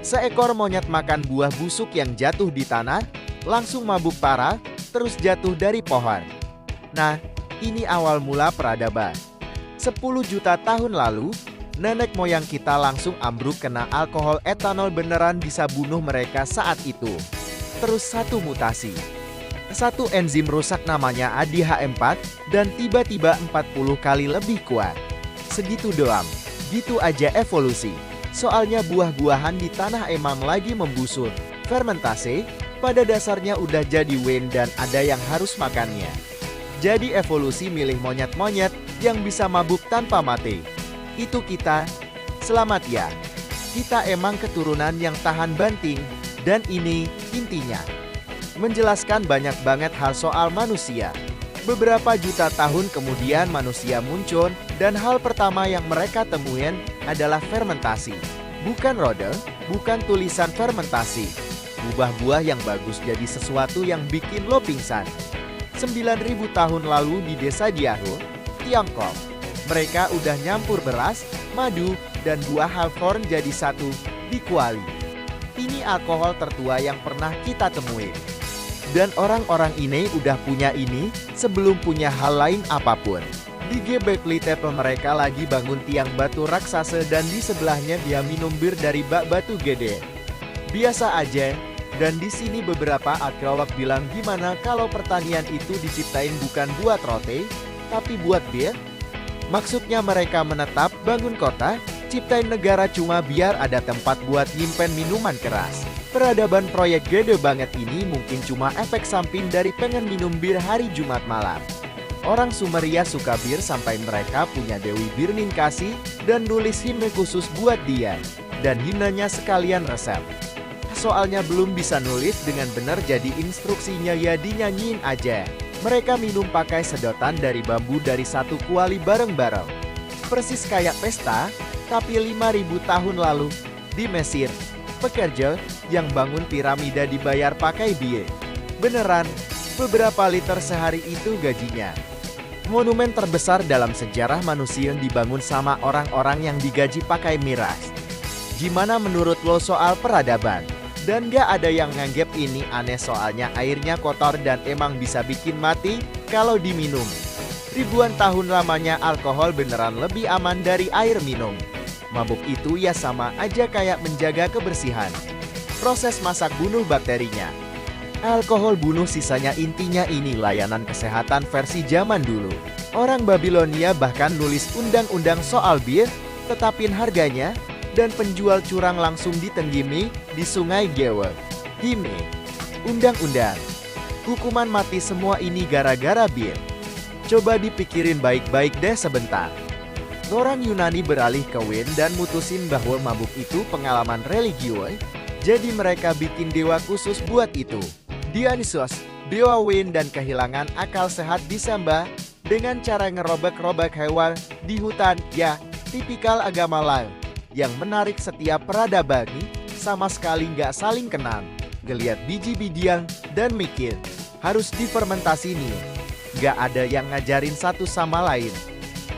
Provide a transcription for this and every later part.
Seekor monyet makan buah busuk yang jatuh di tanah, langsung mabuk parah, terus jatuh dari pohon. Nah, ini awal mula peradaban. 10 juta tahun lalu, nenek moyang kita langsung ambruk kena alkohol etanol beneran bisa bunuh mereka saat itu. Terus satu mutasi. Satu enzim rusak namanya ADH4 dan tiba-tiba 40 kali lebih kuat. Segitu doang, gitu aja evolusi. Soalnya buah-buahan di tanah emang lagi membusuk. Fermentasi, pada dasarnya udah jadi wine dan ada yang harus makannya. Jadi evolusi milih monyet-monyet yang bisa mabuk tanpa mati. Itu kita. Selamat ya. Kita emang keturunan yang tahan banting. Dan ini intinya. Menjelaskan banyak banget hal soal manusia. Beberapa juta tahun kemudian manusia muncul dan hal pertama yang mereka temuin adalah fermentasi. Bukan rode, bukan tulisan fermentasi. Ubah buah yang bagus jadi sesuatu yang bikin lo pingsan. 9.000 tahun lalu di desa Diahu, Tiongkok, mereka udah nyampur beras, madu, dan buah hawthorn jadi satu di kuali. Ini alkohol tertua yang pernah kita temui. Dan orang-orang ini udah punya ini sebelum punya hal lain apapun. Di Göbekli Tepe mereka lagi bangun tiang batu raksasa dan di sebelahnya dia minum bir dari bak batu gede. Biasa aja. Dan di sini beberapa arkeolog bilang gimana kalau pertanian itu diciptain bukan buat roti, tapi buat bir? Maksudnya mereka menetap bangun kota, ciptain negara cuma biar ada tempat buat nyimpen minuman keras. Peradaban proyek gede banget ini mungkin cuma efek samping dari pengen minum bir hari Jumat malam. Orang Sumeria suka bir sampai mereka punya Dewi Bir Ninkasi dan nulis himne khusus buat dia. Dan himnenya sekalian resep. Soalnya belum bisa nulis dengan benar jadi instruksinya ya dinyanyiin aja. Mereka minum pakai sedotan dari bambu dari satu kuali bareng-bareng. Persis kayak pesta, tapi 5.000 tahun lalu di Mesir. Pekerja yang bangun piramida dibayar pakai bie. Beneran, beberapa liter sehari itu gajinya. Monumen terbesar dalam sejarah manusia yang dibangun sama orang-orang yang digaji pakai miras. Gimana menurut lo soal peradaban? Dan gak ada yang nganggep ini aneh soalnya airnya kotor dan emang bisa bikin mati kalau diminum. Ribuan tahun lamanya alkohol beneran lebih aman dari air minum. Mabuk itu ya sama aja kayak menjaga kebersihan. Proses masak bunuh bakterinya. Alkohol bunuh sisanya intinya ini layanan kesehatan versi zaman dulu. Orang Babilonia bahkan nulis undang-undang soal bir, tetapin harganya, dan penjual curang langsung ditenggimi di sungai Gewel. Himne, undang-undang, hukuman mati semua ini gara-gara bir. Coba dipikirin baik-baik deh sebentar. Orang Yunani beralih ke wine dan mutusin bahwa mabuk itu pengalaman religius, jadi mereka bikin dewa khusus buat itu. Dionysos, dewa wine dan kehilangan akal sehat disembah dengan cara ngerobek-robek hewan di hutan, ya, tipikal agama lain. Yang menarik setiap peradaban sama sekali nggak saling kenal. Ngeliat biji-bijian dan mikir, harus difermentasi nih. Nggak ada yang ngajarin satu sama lain.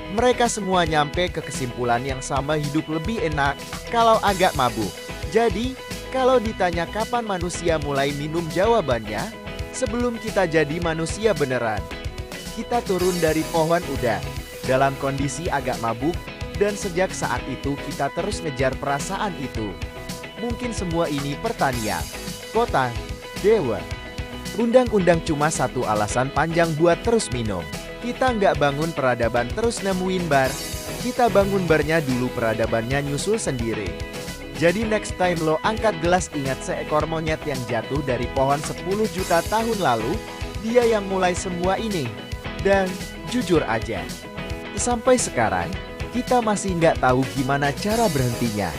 Mereka semua nyampe ke kesimpulan yang sama hidup lebih enak kalau agak mabuk. Jadi, kalau ditanya kapan manusia mulai minum jawabannya, sebelum kita jadi manusia beneran. Kita turun dari pohon udah, dalam kondisi agak mabuk, dan sejak saat itu kita terus ngejar perasaan itu. Mungkin semua ini pertanian, kota, dewa. Undang-undang cuma satu alasan panjang buat terus minum. Kita nggak bangun peradaban terus nemuin bar. Kita bangun barnya dulu peradabannya nyusul sendiri. Jadi next time lo angkat gelas ingat seekor monyet yang jatuh dari pohon 10 juta tahun lalu. Dia yang mulai semua ini. Dan jujur aja, sampai sekarang kita masih nggak tahu gimana cara berhentinya.